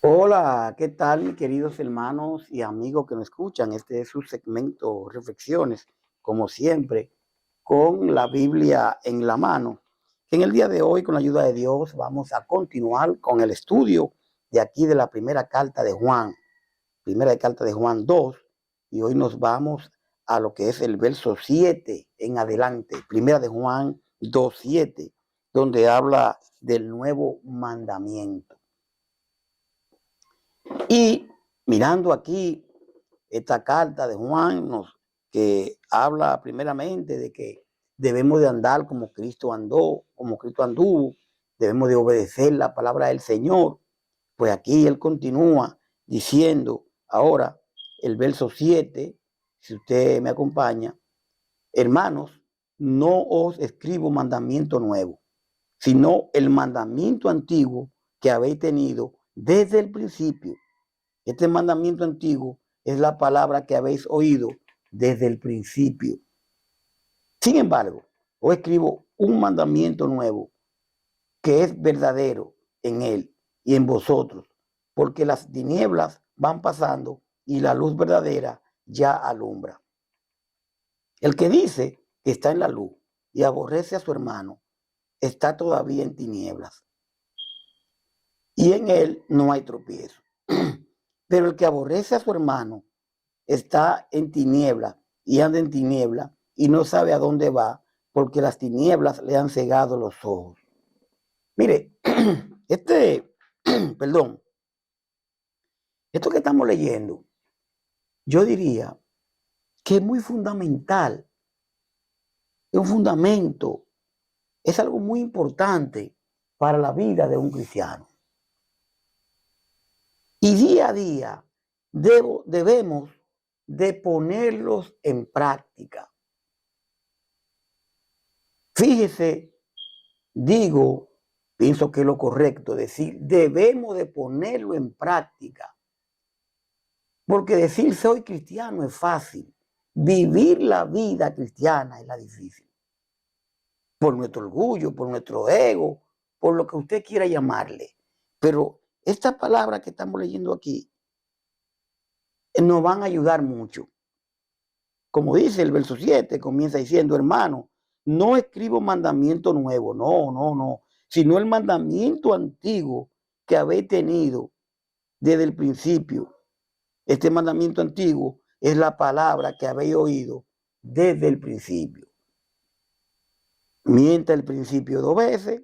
Hola, ¿qué tal, mis queridos hermanos y amigos que nos escuchan? Este es su segmento Reflexiones, como siempre, con la Biblia en la mano. En el día de hoy, con la ayuda de Dios, vamos a continuar con el estudio de aquí de la primera carta de Juan 2, y hoy nos vamos a lo que es el verso 7 en adelante, primera de Juan 2:7, donde habla del nuevo mandamiento. Y mirando aquí esta carta de Juan, que habla primeramente de que debemos de andar como Cristo andó, como Cristo anduvo, debemos de obedecer la palabra del Señor. Pues aquí él continúa diciendo ahora el verso 7, si usted me acompaña: hermanos, no os escribo mandamiento nuevo, sino el mandamiento antiguo que habéis tenido desde el principio. Este mandamiento antiguo es la palabra que habéis oído desde el principio. Sin embargo, os escribo un mandamiento nuevo que es verdadero en él y en vosotros, porque las tinieblas van pasando y la luz verdadera ya alumbra. El que dice que está en la luz y aborrece a su hermano está todavía en tinieblas, y en él no hay tropiezo. Pero el que aborrece a su hermano está en tiniebla y anda en tiniebla y no sabe a dónde va, porque las tinieblas le han cegado los ojos. Mire, este, perdón, esto que estamos leyendo, yo diría que es muy fundamental, es un fundamento, es algo muy importante para la vida de un cristiano. Y día a día debemos de ponerlos en práctica. Fíjese, digo, pienso que es lo correcto decir, debemos de ponerlo en práctica. Porque decir soy cristiano es fácil. Vivir la vida cristiana es la difícil. Por nuestro orgullo, por nuestro ego, por lo que usted quiera llamarle. Pero esta palabra que estamos leyendo aquí nos van a ayudar mucho. Como dice el verso 7, comienza diciendo: hermano, no escribo mandamiento nuevo, no, sino el mandamiento antiguo que habéis tenido desde el principio. Este mandamiento antiguo es la palabra que habéis oído desde el principio. Mienta el principio 2 veces.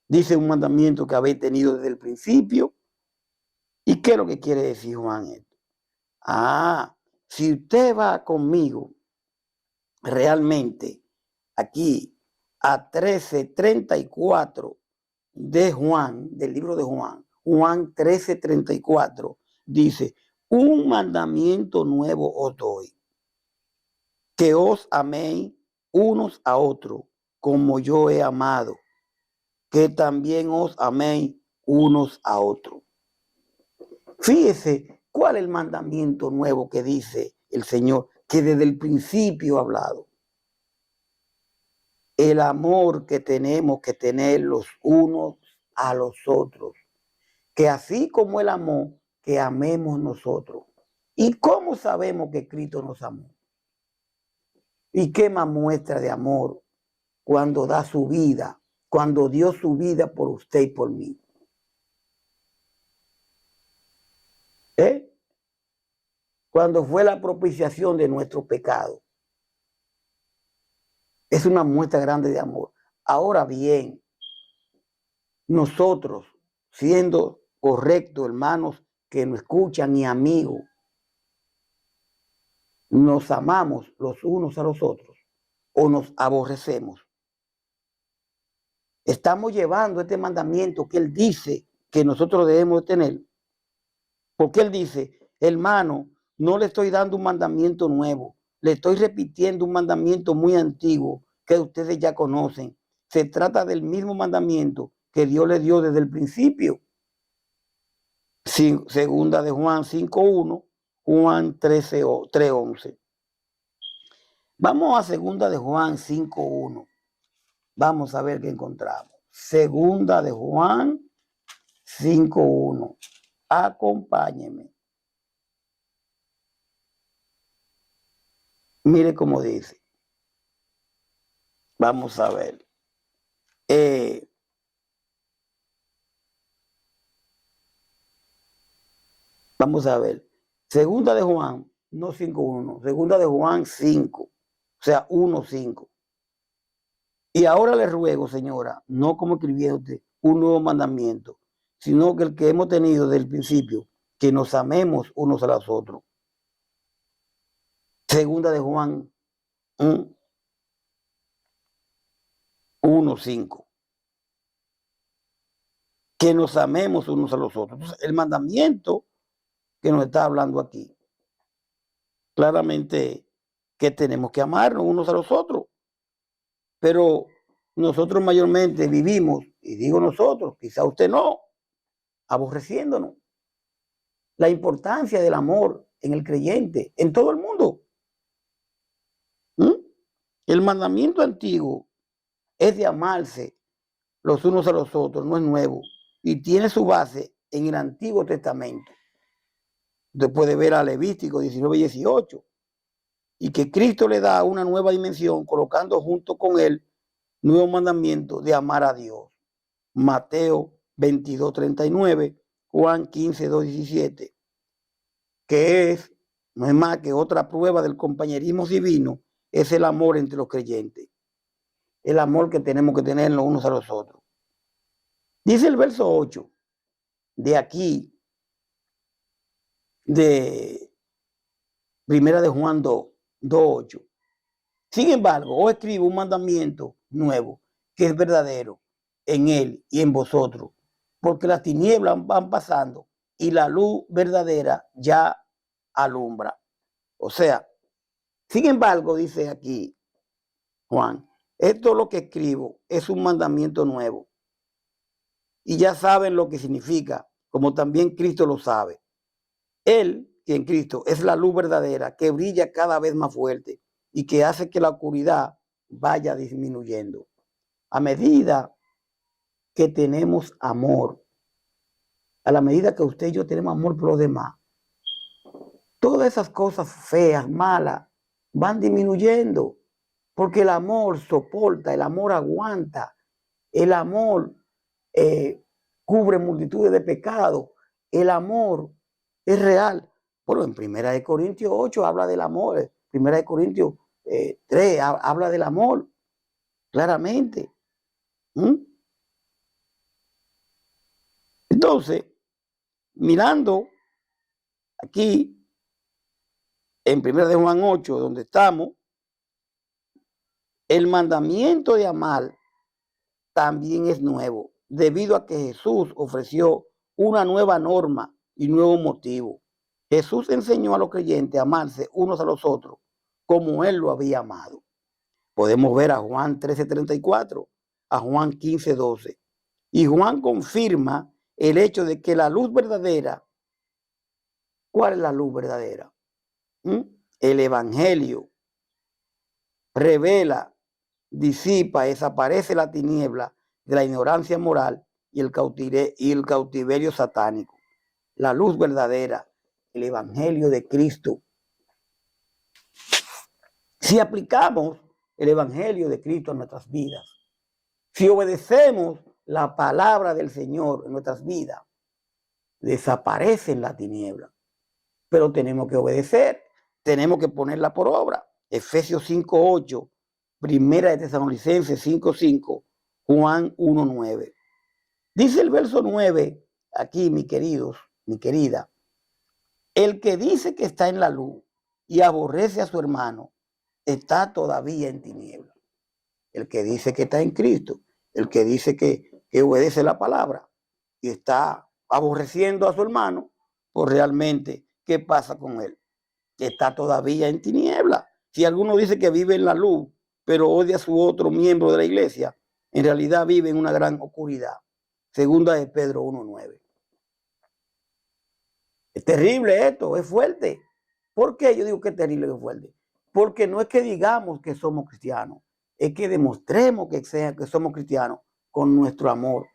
Dice un mandamiento que habéis tenido desde el principio. ¿Y qué es lo que quiere decir Juan esto? Si usted va conmigo realmente aquí a 13:34 de Juan, del libro de Juan, Juan 13:34, dice: un mandamiento nuevo os doy, que os améis unos a otros, como yo he amado, que también os améis unos a otros. Fíjese cuál es el mandamiento nuevo que dice el Señor, que desde el principio ha hablado. El amor que tenemos que tener los unos a los otros, que así como Él amó, que amemos nosotros. ¿Y cómo sabemos que Cristo nos amó? ¿Y qué más muestra de amor cuando da su vida, cuando dio su vida por usted y por mí? Cuando fue la propiciación de nuestro pecado. Es una muestra grande de amor. Ahora bien, nosotros, siendo correctos, hermanos que nos escuchan y amigos, nos amamos los unos a los otros o nos aborrecemos. Estamos llevando este mandamiento que Él dice que nosotros debemos tener, porque Él dice: hermano, no le estoy dando un mandamiento nuevo, le estoy repitiendo un mandamiento muy antiguo que ustedes ya conocen. Se trata del mismo mandamiento que Dios le dio desde el principio. Segunda de Juan 5:1, Juan 3:11. Vamos a segunda de Juan 5:1. Vamos a ver qué encontramos. Segunda de Juan 5:1. Acompáñeme. Mire cómo dice. Vamos a ver. Vamos a ver. Segunda de Juan, no 5:1. Segunda de Juan 5. O sea, 1:5. Y ahora le ruego, señora, no como escribiéndote un nuevo mandamiento, sino que el que hemos tenido desde el principio, que nos amemos unos a los otros. Segunda de Juan 1:5. Que nos amemos unos a los otros. Entonces, el mandamiento que nos está hablando aquí, claramente que tenemos que amarnos unos a los otros. Pero nosotros mayormente vivimos, y digo nosotros, quizá usted no, aborreciéndonos. La importancia del amor en el creyente, en todo el mundo. El mandamiento antiguo es de amarse los unos a los otros, no es nuevo, y tiene su base en el Antiguo Testamento. Usted puede ver a Levítico 19:18, y que Cristo le da una nueva dimensión colocando junto con él nuevo mandamiento de amar a Dios. Mateo 22:39, Juan 15:2-17, que no es más que otra prueba del compañerismo divino, es el amor entre los creyentes. El amor que tenemos que tener los unos a los otros. Dice el verso 8 de aquí, de Primera de Juan 2:8. Sin embargo, os escribo un mandamiento nuevo, que es verdadero en él y en vosotros, porque las tinieblas van pasando y la luz verdadera ya alumbra. O sea, sin embargo, dice aquí Juan, esto lo que escribo es un mandamiento nuevo. Y ya saben lo que significa, como también Cristo lo sabe. Él, que en Cristo es la luz verdadera, que brilla cada vez más fuerte y que hace que la oscuridad vaya disminuyendo. A medida que tenemos amor, a la medida que usted y yo tenemos amor por los demás, todas esas cosas feas, malas, van disminuyendo, porque el amor soporta, el amor aguanta, el amor cubre multitudes de pecados, el amor es real. Bueno, en 1 Corintios 8 habla del amor, 1 Corintios 3 habla del amor, claramente. Entonces, mirando aquí en 1 de Juan 8, donde estamos, el mandamiento de amar también es nuevo, debido a que Jesús ofreció una nueva norma y nuevo motivo. Jesús enseñó a los creyentes a amarse unos a los otros como Él lo había amado. Podemos ver a Juan 13:34, a Juan 15:12. Y Juan confirma el hecho de que la luz verdadera, ¿cuál es la luz verdadera? El Evangelio revela, disipa, desaparece la tiniebla de la ignorancia moral y el cautiverio satánico. La luz verdadera, el Evangelio de Cristo. Si aplicamos el Evangelio de Cristo en nuestras vidas, si obedecemos la palabra del Señor en nuestras vidas, desaparece la tiniebla. Pero tenemos que obedecer, tenemos que ponerla por obra. Efesios 5:8, Primera de Tesalonicenses 5:5, Juan 1:9. Dice el verso 9, aquí, mis queridos, mi querida, el que dice que está en la luz y aborrece a su hermano, está todavía en tiniebla. El que dice que está en Cristo, el que dice que obedece la palabra y está aborreciendo a su hermano, pues realmente, ¿qué pasa con él? Está todavía en tiniebla. Si alguno dice que vive en la luz, pero odia a su otro miembro de la iglesia, en realidad vive en una gran oscuridad. Segunda de Pedro 1:9. Es terrible esto, es fuerte. ¿Por qué yo digo que es terrible y es fuerte? Porque no es que digamos que somos cristianos, es que demostremos que somos cristianos con nuestro amor.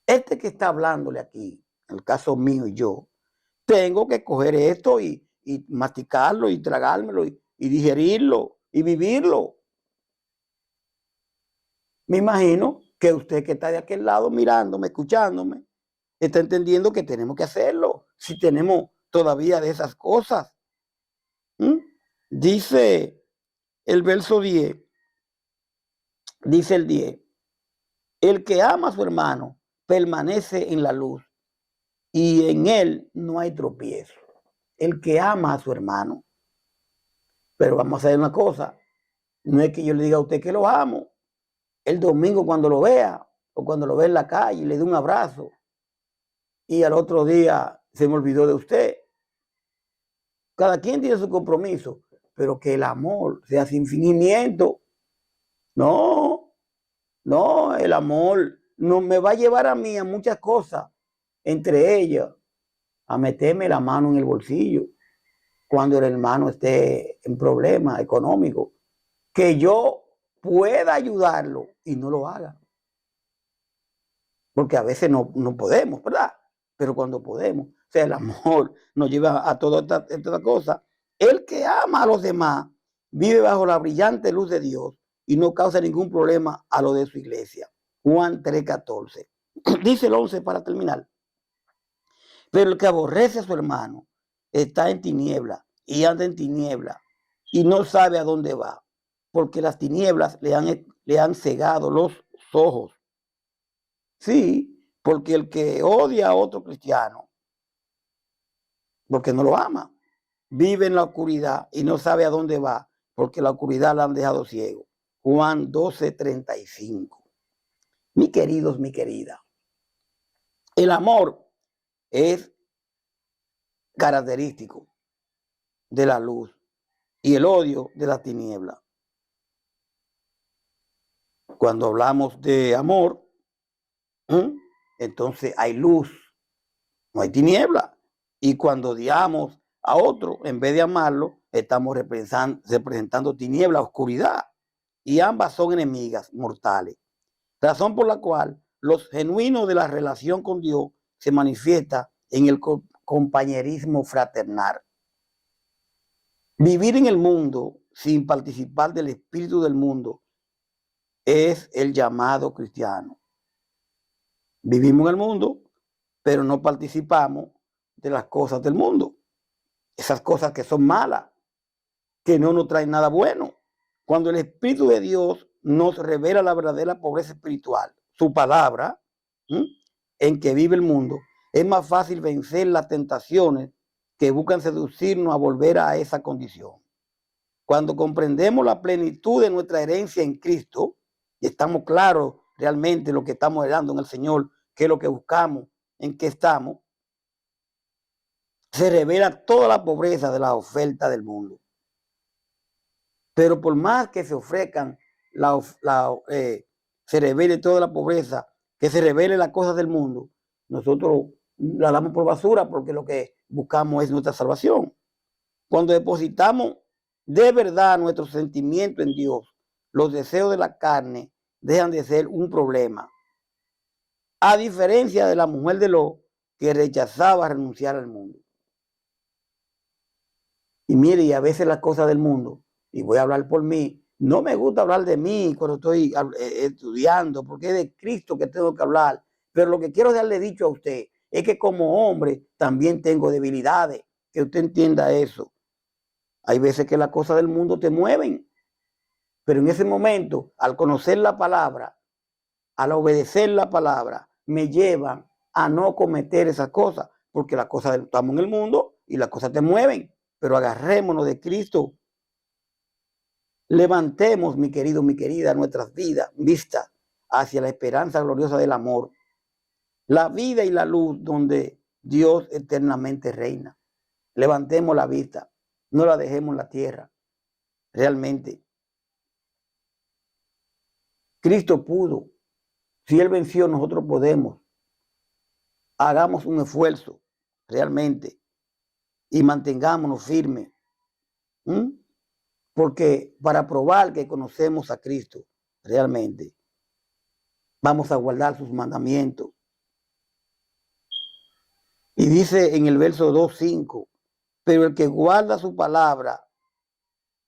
Este que está hablándole aquí, en el caso mío y yo, tengo que coger esto y masticarlo y tragármelo y digerirlo y vivirlo. Me imagino que usted que está de aquel lado mirándome, escuchándome, está entendiendo que tenemos que hacerlo, si tenemos todavía de esas cosas. ¿Mm? Dice el verso 10, dice el 10, el que ama a su hermano permanece en la luz y en él no hay tropiezo. El que ama a su hermano. Pero vamos a hacer una cosa, no es que yo le diga a usted que lo amo. El domingo cuando lo vea o cuando lo ve en la calle, le dé un abrazo y al otro día se me olvidó de usted. Cada quien tiene su compromiso, pero que el amor sea sin fingimiento. No, no, el amor no me va a llevar a mí a muchas cosas, entre ellas a meterme la mano en el bolsillo cuando el hermano esté en problemas económicos, que yo pueda ayudarlo y no lo haga. Porque a veces no podemos, ¿verdad? Pero cuando podemos, o sea, el amor nos lleva a toda esta cosa. El que ama a los demás vive bajo la brillante luz de Dios y no causa ningún problema a lo de su iglesia. Juan 3:14. Dice el 11 para terminar. Pero el que aborrece a su hermano está en tiniebla y anda en tiniebla y no sabe a dónde va, porque las tinieblas le han cegado los ojos. Sí, porque el que odia a otro cristiano, porque no lo ama, vive en la oscuridad y no sabe a dónde va, porque la oscuridad la han dejado ciego. Juan 12:35. Mis queridos, mi querida, el amor es característico de la luz y el odio de la tiniebla. Cuando hablamos de amor, entonces hay luz, no hay tiniebla. Y cuando odiamos a otro, en vez de amarlo, estamos representando tiniebla, oscuridad. Y ambas son enemigas mortales. Razón por la cual los genuinos de la relación con Dios se manifiesta en el compañerismo fraternal. Vivir en el mundo sin participar del espíritu del mundo es el llamado cristiano. Vivimos en el mundo, pero no participamos de las cosas del mundo. Esas cosas que son malas, que no nos traen nada bueno. Cuando el Espíritu de Dios nos revela la verdadera pobreza espiritual, su palabra, en que vive el mundo, es más fácil vencer las tentaciones que buscan seducirnos a volver a esa condición. Cuando comprendemos la plenitud de nuestra herencia en Cristo y estamos claros realmente lo que estamos heredando en el Señor, qué es lo que buscamos, en qué estamos, se revela toda la pobreza de la oferta del mundo. Pero por más que se ofrezcan, se revele toda la pobreza, que se revele las cosas del mundo, nosotros la damos por basura porque lo que buscamos es nuestra salvación. Cuando depositamos de verdad nuestro sentimiento en Dios, los deseos de la carne dejan de ser un problema. A diferencia de la mujer de Lot, que rechazaba renunciar al mundo. Y mire, y a veces las cosas del mundo, y voy a hablar por mí, no me gusta hablar de mí cuando estoy estudiando, porque es de Cristo que tengo que hablar. Pero lo que quiero darle dicho a usted es que como hombre también tengo debilidades, que usted entienda eso. Hay veces que las cosas del mundo te mueven, pero en ese momento, al conocer la palabra, al obedecer la palabra, me llevan a no cometer esas cosas, porque las cosas estamos en el mundo y las cosas te mueven, pero agarrémonos de Cristo. Levantemos, mi querido, mi querida, nuestras vidas vistas hacia la esperanza gloriosa del amor, la vida y la luz donde Dios eternamente reina. Levantemos la vista, no la dejemos en la tierra. Realmente, Cristo pudo. Si Él venció, nosotros podemos. Hagamos un esfuerzo realmente y mantengámonos firmes. Porque para probar que conocemos a Cristo realmente, vamos a guardar sus mandamientos. Y dice en el verso 2:5, pero el que guarda su palabra,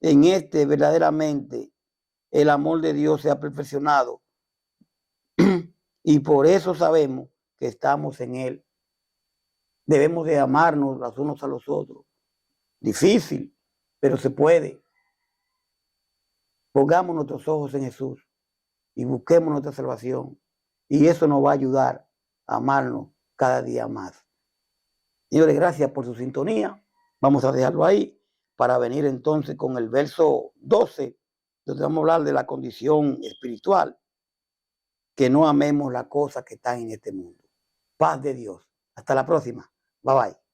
en este verdaderamente el amor de Dios se ha perfeccionado. Y por eso sabemos que estamos en él. Debemos de amarnos los unos a los otros. Difícil, pero se puede. Pongamos nuestros ojos en Jesús y busquemos nuestra salvación. Y eso nos va a ayudar a amarnos cada día más. Señores, gracias por su sintonía. Vamos a dejarlo ahí para venir entonces con el verso 12, donde vamos a hablar de la condición espiritual. Que no amemos las cosas que están en este mundo. Paz de Dios. Hasta la próxima. Bye bye.